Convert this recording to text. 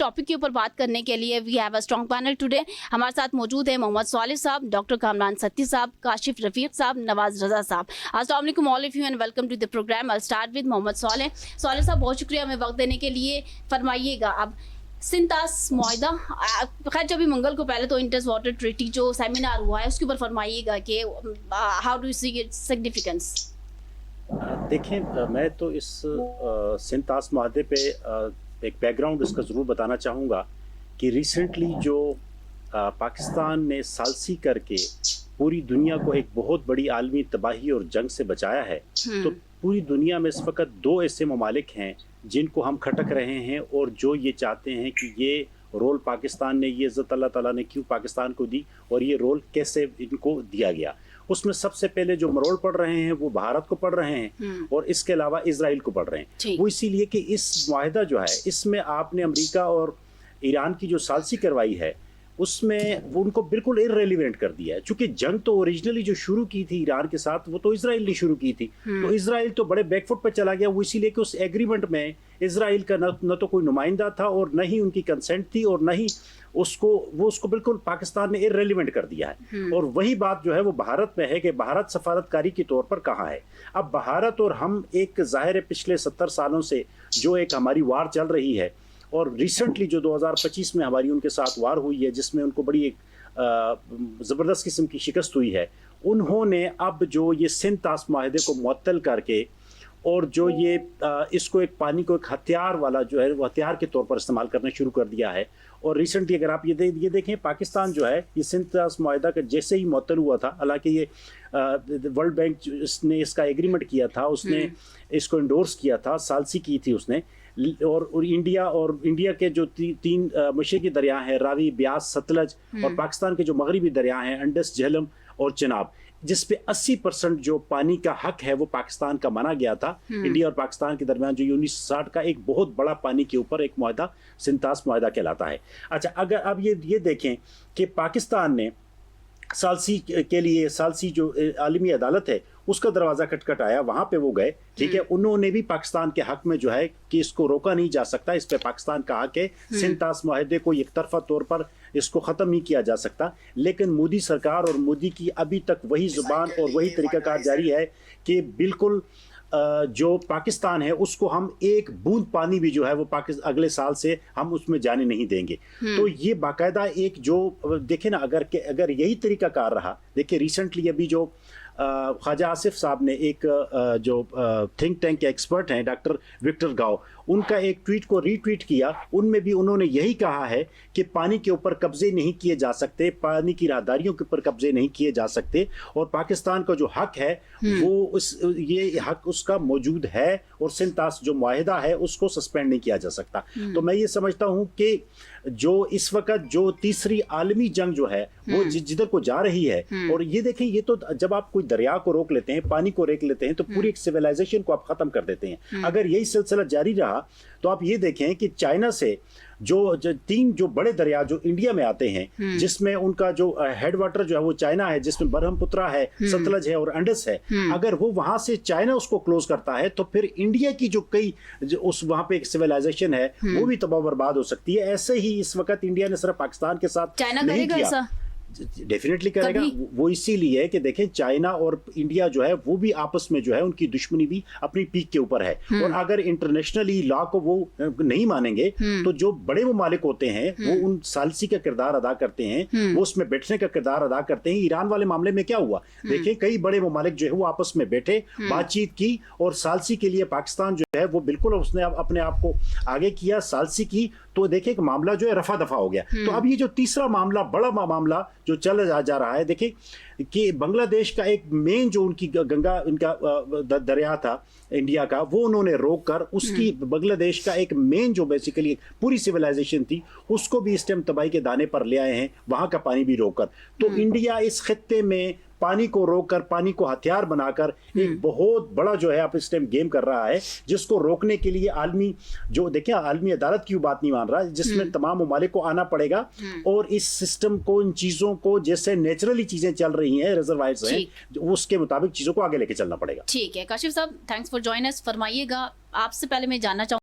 Topic के ऊपर बात करने के लिए we have a strong panel today. हमारे साथ मौजूद है मोहम्मद सालेह साहब, डॉक्टर कामरान सत्ती साहब, काशिफ रफीक साहब, नवाज रजा साहब। अस्सलाम वालेकुम all of you and welcome to the programme. I start with Mohammad Saleh. Saleh साहब, बहुत शुक्रिया हमें वक्त देने के लिए। फरमाइएगा, अब सिंतास मुआहिदा, खैर जब भी मंगल को पहले तो इंडस वाटर ट्रीटी जो सेमिनार हुआ है उसके ऊपर फरमाइएगा कि how do you see its significance. देखें, मैं तो इस सिंतास मुआहदे पे एक बैकग्राउंड इसका ज़रूर बताना चाहूँगा कि रिसेंटली जो पाकिस्तान ने सालसी करके पूरी दुनिया को एक बहुत बड़ी आलमी तबाही और जंग से बचाया है, तो पूरी दुनिया में इस वक्त दो ऐसे ममालिक हैं जिनको हम खटक रहे हैं और जो ये चाहते हैं कि ये रोल पाकिस्तान ने, ये इज़्ज़त अल्लाह ताला ने क्यों पाकिस्तान को दी और ये रोल कैसे इनको दिया गया। उसमें सबसे पहले जो मरोड़ पड़ रहे हैं वो भारत को पड़ रहे हैं और इसके अलावा इजराइल को पड़ रहे हैं। वो इसीलिए कि इस मुआहिदा जो है इसमें आपने अमेरिका और ईरान की जो सालसी करवाई है उसमें वो उनको बिल्कुल इररेलेवेंट कर दिया है। चूंकि जंग तो ओरिजिनली जो शुरू की थी ईरान के साथ वो तो इजराइल ने शुरू की थी, तो इजराइल तो बड़े बैकफुट पर चला गया। वो इसीलिए कि उस एग्रीमेंट में इजराइल का न तो कोई नुमाइंदा था और न ही उनकी कंसेंट थी और न ही उसको बिल्कुल पाकिस्तान ने इररेलेवेंट कर दिया है। और वही बात जो है वो भारत में है कि भारत सफारतकारी के तौर पर कहाँ है। अब भारत और हम एक ज़ाहिर है पिछले 70 सालों से जो एक हमारी वार चल रही है और रिसेंटली जो 2025 में हमारी उनके साथ वार हुई है जिसमें उनको बड़ी एक ज़बरदस्त किस्म की शिकस्त हुई है, उन्होंने अब जो ये सिंतास मुआहिदे को मुअत्तल करके और जो ये इसको एक पानी को एक हथियार वाला जो है वो हथियार के तौर पर इस्तेमाल करना शुरू कर दिया है। और रिसेंटली अगर आप ये देखें, पाकिस्तान जो है ये सिंतास मुआहिदा का जैसे ही मुअत्तल हुआ था, हालांकि ये वर्ल्ड बैंक ने इसका एग्रीमेंट किया था, उसने इसको इंडोर्स किया था, सालसी की थी उसने, और इंडिया के जो तीन मशरकी दरिया हैं, रावी, ब्यास, सतलज, और पाकिस्तान के जो मगरबी दरिया हैं, अंडस, झेलम और चिनाब, जिस पे 80% जो पानी का हक है वो पाकिस्तान का माना गया था। इंडिया और पाकिस्तान के दरमियान जो 1960 का एक बहुत बड़ा पानी के ऊपर एक मुआहिदा सिंतास मुआहिदा कहलाता है। अच्छा, अगर अब ये देखें कि पाकिस्तान ने सालसी के लिए, सालसी जो आलमी अदालत है उसका दरवाज़ा खटखटाया, वहाँ पे वो गए, ठीक है। उन्होंने भी पाकिस्तान के हक में जो है कि इसको रोका नहीं जा सकता, इस पे पाकिस्तान का हक है, सिंतास मुआहिदे को एक तरफा तौर पर इसको ख़त्म नहीं किया जा सकता। लेकिन मोदी सरकार और मोदी की अभी तक वही ज़ुबान और वही तरीक़ाकार जारी है कि बिल्कुल जो पाकिस्तान है उसको हम एक बूंद पानी भी जो है वो अगले साल से हम उसमें जाने नहीं देंगे। तो ये बाकायदा एक जो देखे ना, अगर यही तरीका कार रहा, देखिए रिसेंटली अभी जो ख्वाजा आसिफ साहब ने एक जो थिंक टैंक के एक्सपर्ट हैं डॉक्टर विक्टर गाओ, उनका एक ट्वीट को रीट्वीट किया, उनमें भी उन्होंने यही कहा है कि पानी के ऊपर कब्जे नहीं किए जा सकते, पानी की राहदारियों के ऊपर कब्जे नहीं किए जा सकते और पाकिस्तान का जो हक है वो ये हक उसका मौजूद है और सिंतास जो मुआहिदा है उसको सस्पेंड नहीं किया जा सकता। तो मैं ये समझता हूँ कि जो इस वक्त जो तीसरी आलमी जंग जो है वो जिधर को जा रही है, और ये देखें, ये तो जब आप कोई दरिया को रोक लेते हैं, पानी को रोक लेते हैं, तो पूरी एक सिविलाइजेशन को आप खत्म कर देते हैं। अगर यही सिलसिला जारी रहा तो आप ये देखें कि चाइना से जो तीन जो बड़े दरिया जो इंडिया में आते हैं, जिसमें उनका जो हेड वाटर जो है वो चाइना है, जिसमें ब्रह्मपुत्रा है, सतलज है और अंडस है, अगर वो वहां से चाइना उसको क्लोज करता है तो फिर इंडिया की जो उस वहां पे एक सिविलाइजेशन है वो भी तबाह बर्बाद हो सकती है। ऐसे ही इस वक्त इंडिया ने सिर्फ पाकिस्तान के साथ नहीं किया, डेफिनेटली करेगा। वो इसीलिए कि देखें चाइना और इंडिया जो है वो भी आपस में जो है उनकी दुश्मनी भी अपनी पीक के ऊपर है, और अगर इंटरनेशनली लॉ को वो नहीं मानेंगे तो जो बड़े ममालिक होते हैं वो उन सालसी का किरदार अदा करते हैं, वो उसमें बैठने का किरदार अदा करते हैं। ईरान वाले मामले में क्या हुआ, देखिए कई बड़े ममालिक जो है वो आपस में बैठे, बातचीत की, और सालसी के लिए पाकिस्तान जो है वो बिल्कुल उसने अपने आप को आगे किया, सालसी की, तो देखिए कि मामला जो है रफा दफा हो गया। तो अब ये जो तीसरा मामला, बड़ा मामला जो चल जा रहा है, देखिए कि बांग्लादेश का एक मेन जो उनकी गंगा, इनका दरिया था इंडिया का, वो उन्होंने रोक कर उसकी बांग्लादेश का एक मेन जो बेसिकली पूरी सिविलाइजेशन थी उसको भी इस टाइम तबाही के दाने पर ले आए हैं, वहां का पानी भी रोक कर। तो इंडिया इस खित्ते में पानी को रोककर, पानी को हथियार बनाकर एक बहुत बड़ा जो है आप इस टाइम गेम कर रहा है, जिसको रोकने के लिए आलमी जो देखिए आलमी अदालत की बात नहीं मान रहा, जिसमें तमाम ममालिक को आना पड़ेगा और इस सिस्टम को, इन चीजों को, जैसे नेचुरली चीजें चल रही हैं, रिजर्वायर्स हैं, उसके मुताबिक चीजों को आगे लेके चलना पड़ेगा। ठीक है काशिफ साहब, थैंक्स फॉर जॉइन अस। फरमाइएगा, आपसे पहले मैं जानना चाहूँ